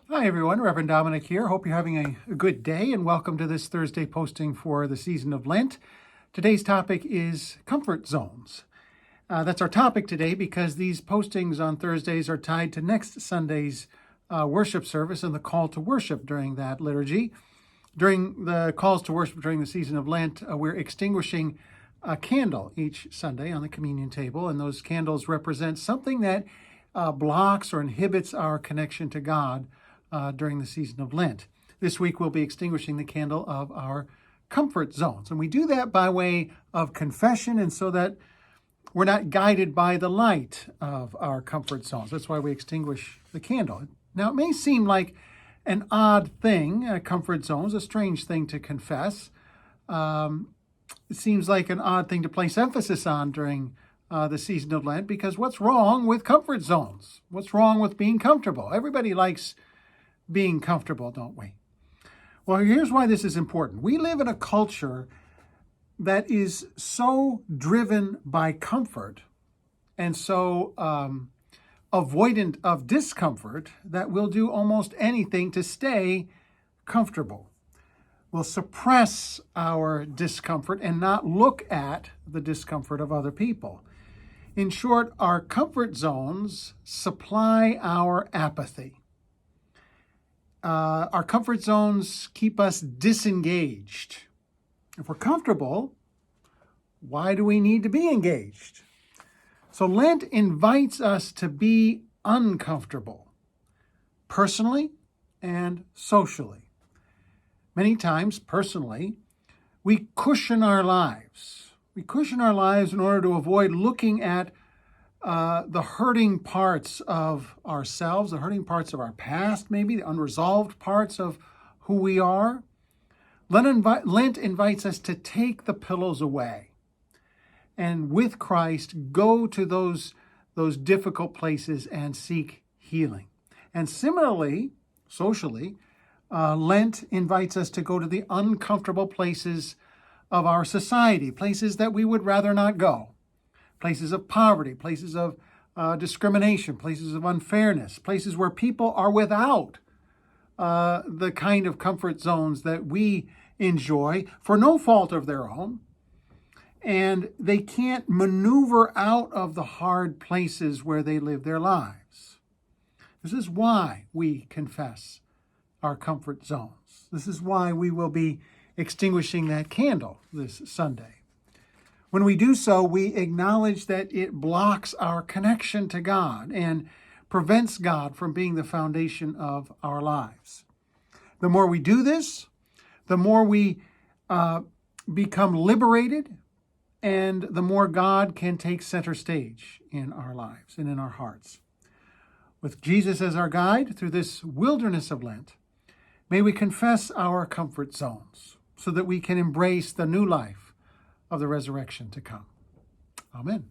Hi everyone, Reverend Dominic here. Hope you're having a good day and welcome to this Thursday posting for the season of Lent. Today's topic is comfort zones. That's our topic today because these postings on Thursdays are tied to next Sunday's worship service and the call to worship during that liturgy. During the calls to worship during the season of Lent, we're extinguishing a candle each Sunday on the communion table, and those candles represent something that blocks or inhibits our connection to God during the season of Lent. This week we'll be extinguishing the candle of our comfort zones. And we do that by way of confession and so that we're not guided by the light of our comfort zones. That's why we extinguish the candle. Now, it may seem like an odd thing, comfort zones, a strange thing to confess. It seems like an odd thing to place emphasis on during the season of Lent, because what's wrong with comfort zones? What's wrong with being comfortable? Everybody likes being comfortable, don't we? Well, here's why this is important. We live in a culture that is so driven by comfort and so avoidant of discomfort that we'll do almost anything to stay comfortable. We'll suppress our discomfort and not look at the discomfort of other people. In short, our comfort zones supply our apathy. Our comfort zones keep us disengaged. If we're comfortable, why do we need to be engaged? So Lent invites us to be uncomfortable, personally and socially. Many times, personally, we cushion our lives. We cushion our lives in order to avoid looking at the hurting parts of ourselves, the hurting parts of our past, maybe the unresolved parts of who we are. Lent invites us to take the pillows away and with Christ go to those difficult places and seek healing. And similarly, socially, Lent invites us to go to the uncomfortable places of our society, places that we would rather not go. Places of poverty, places of discrimination, places of unfairness, places where people are without the kind of comfort zones that we enjoy for no fault of their own. And they can't maneuver out of the hard places where they live their lives. This is why we confess our comfort zones. This is why we will be extinguishing that candle this Sunday. When we do so, we acknowledge that it blocks our connection to God and prevents God from being the foundation of our lives. The more we do this, the more we become liberated, and the more God can take center stage in our lives and in our hearts. With Jesus as our guide through this wilderness of Lent, may we confess our comfort zones so that we can embrace the new life of the resurrection to come. Amen.